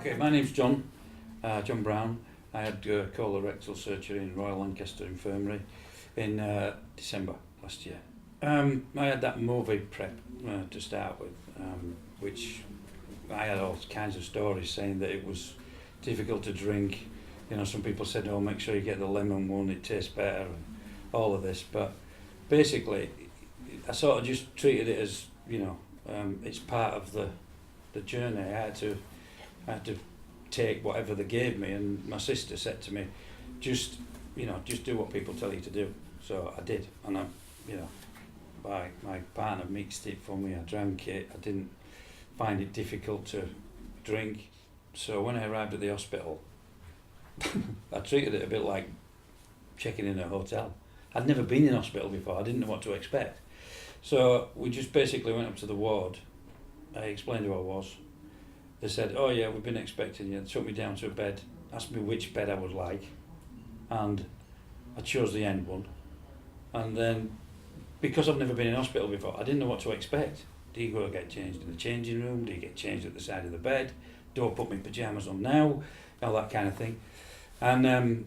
Okay, my name's John, John Brown. I had colorectal surgery in Royal Lancaster Infirmary in December last year. I had that movie prep to start with, which I had all kinds of stories saying that it was difficult to drink. You know, some people said, oh, make sure you get the lemon one, it tastes better, and all of this. But basically, I sort of just treated it as, you know, it's part of the journey. I had to take whatever they gave me, and my sister said to me, just do what people tell you to do. So I did, and my partner mixed it for me. I drank it. I didn't find it difficult to drink. So when I arrived at the hospital, I treated it a bit like checking in a hotel. I'd never been in hospital before. I didn't know what to expect. So we just basically went up to the ward. I explained who I was. They said, oh yeah, we've been expecting you. They took me down to a bed, asked me which bed I would like, and I chose the end one. And then, because I've never been in hospital before, I didn't know what to expect. Do you go get changed in the changing room? Do you get changed at the side of the bed? Do I put my pyjamas on now? All that kind of thing. And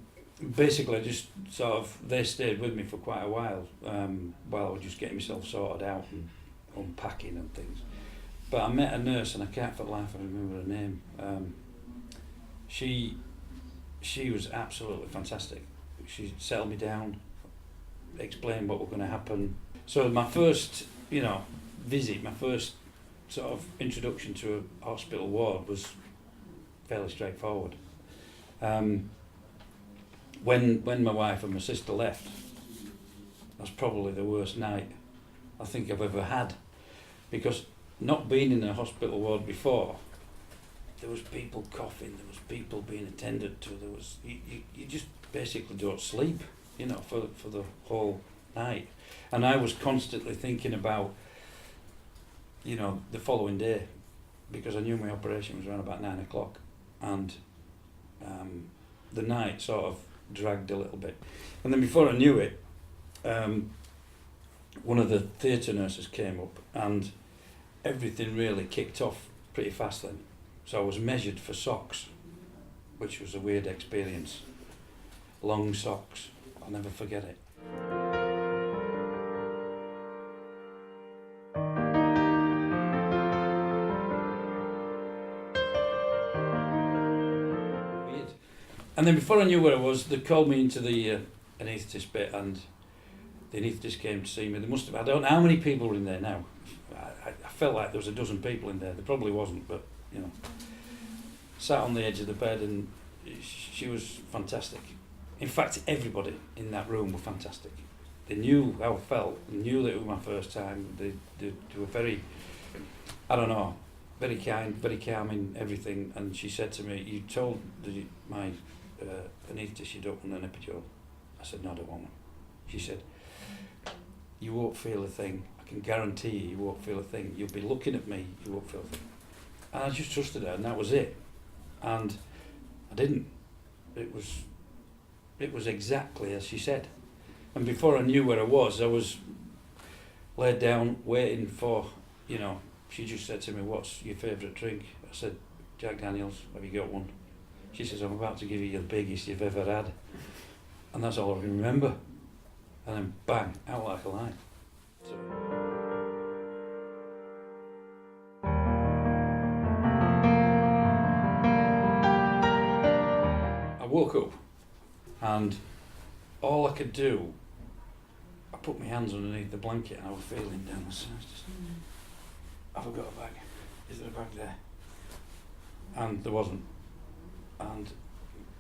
basically just sort of, they stayed with me for quite a while I was just getting myself sorted out and unpacking and things. But I met a nurse, and I can't for the life of me remember her name. She was absolutely fantastic. She settled me down, explained what was going to happen. So my first, visit, my first sort of introduction to a hospital ward was fairly straightforward. When my wife and my sister left, that's probably the worst night I think I've ever had, because not being in a hospital ward before, there was people coughing, there was people being attended to, there was you just basically don't sleep, for the whole night. And I was constantly thinking about, the following day, because I knew my operation was around about 9 o'clock, and the night sort of dragged a little bit. And then before I knew it, one of the theatre nurses came up, and everything really kicked off pretty fast then. So I was measured for socks, which was a weird experience. Long socks, I'll never forget it. Weird. And then before I knew where I was, they called me into the anaesthetist bit, and the anaesthetist came to see me. There must have, I don't know how many people were in there now. I felt like there was a dozen people in there. There probably wasn't, but sat on the edge of the bed, and she was fantastic. In fact, everybody in that room were fantastic. They knew how I felt, they knew that it was my first time. They were very, very kind, very calm in everything. And she said to me, you told my anaesthetist you don't want an epidural. I said, no, I don't want one. She said, you won't feel a thing. I can guarantee you won't feel a thing. You'll be looking at me, you won't feel a thing. And I just trusted her, and that was it. And I didn't. It was exactly as she said. And before I knew where I was laid down waiting for, she just said to me, what's your favourite drink? I said, Jack Daniels, have you got one? She says, I'm about to give you the biggest you've ever had. And that's all I can remember. And then bang, out like a light. So. I woke up, and all I could do, I put my hands underneath the blanket, and I was feeling down the sides. Have I got a bag? Is there a bag there? And there wasn't. And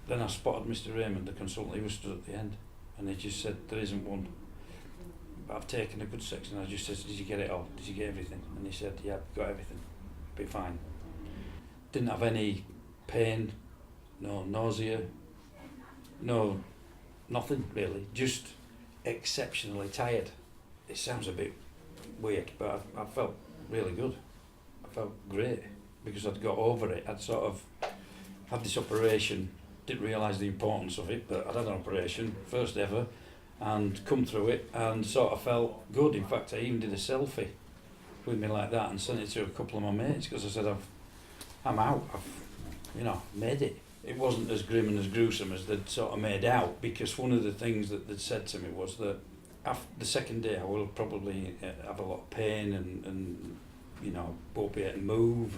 then I spotted Mr. Raymond, the consultant. He was stood at the end, and he just said, there isn't one. But I've taken a good section. I just said, did you get it all? Did you get everything? And he said, yeah, I've got everything. Be fine. Didn't have any pain, no nausea, no, nothing really. Just exceptionally tired. It sounds a bit weird, but I felt really good. I felt great because I'd got over it. I'd sort of had this operation, didn't realise the importance of it, but I'd had an operation, first ever, and come through it and sort of felt good. In fact, I even did a selfie with me like that and sent it to a couple of my mates, because I said, I'm out. you know, made it. It wasn't as grim and as gruesome as they'd sort of made out, because one of the things that they'd said to me was that after the second day I will probably have a lot of pain and you know, won't be able to move.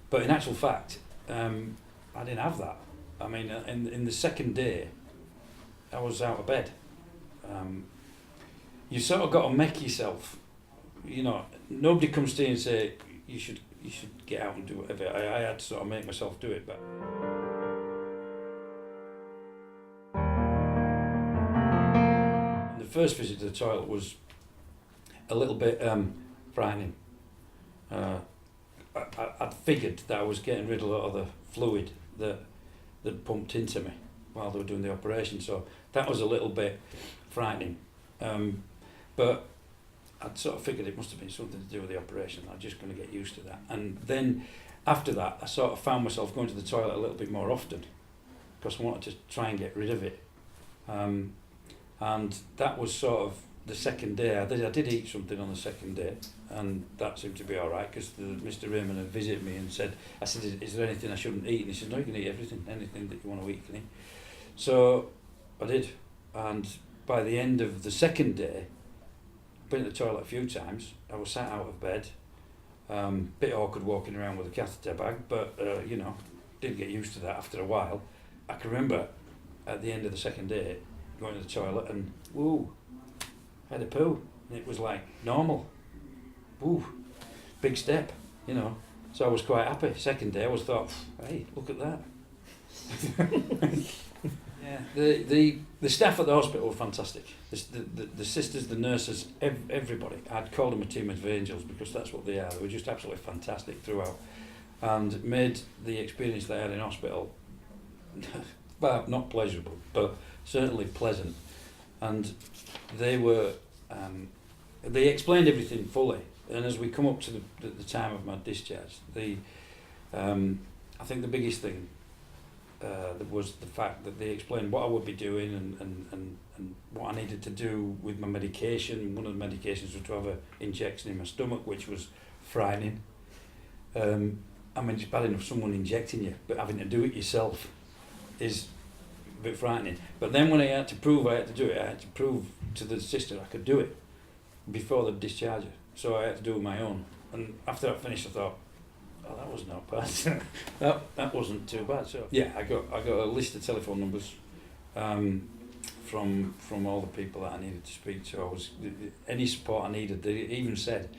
But in actual fact, I didn't have that. I mean, in the second day, I was out of bed. You sort of got to make yourself, you know, nobody comes to you and say, you should get out and do whatever. I had to sort of make myself do it. But the first visit to the toilet was a little bit frightening. I'd figured that I was getting rid of a lot of the fluid that pumped into me while they were doing the operation, so that was a little bit frightening. But I'd sort of figured it must have been something to do with the operation. I'm just going to get used to that. And then after that, I sort of found myself going to the toilet a little bit more often because I wanted to try and get rid of it. And that was sort of the second day. I did eat something on the second day, and that seemed to be all right because Mr. Raymond had visited me and said, I said, is there anything I shouldn't eat? And he said, no, you can eat everything, anything that you want to eat, can eat. So I did, and by the end of the second day, I've been to the toilet a few times. I was sat out of bed, bit awkward walking around with a catheter bag, but you know, did get used to that after a while. I can remember at the end of the second day going to the toilet and woo, I had a poo, and it was like normal. Woo, big step, you know. So I was quite happy. Second day I was thought, hey, look at that. Yeah, the staff at the hospital were fantastic. The sisters, the nurses, everybody. I'd call them a team of angels because that's what they are. They were just absolutely fantastic throughout, and made the experience they had in hospital, well, not pleasurable, but certainly pleasant. And they were, they explained everything fully. And as we come up to the time of my discharge, I think the biggest thing was the fact that they explained what I would be doing and what I needed to do with my medication. One of the medications was to have an injection in my stomach, which was frightening. I mean, it's bad enough someone injecting you, but having to do it yourself is a bit frightening. But then when I had to prove I had to do it, I had to prove to the sister I could do it before the discharge her. So I had to do it my own. And after I finished, I thought, oh, that was not bad. that wasn't too bad. So yeah, I got a list of telephone numbers from all the people that I needed to speak to. Any support I needed. They even said,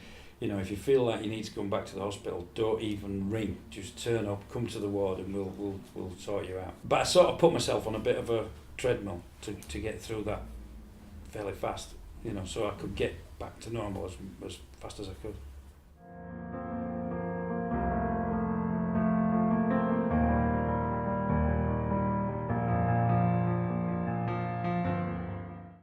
you know, if you feel like you need to come back to the hospital, don't even ring. Just turn up, come to the ward, and we'll sort you out. But I sort of put myself on a bit of a treadmill to get through that fairly fast, you know, so I could get back to normal as fast as I could.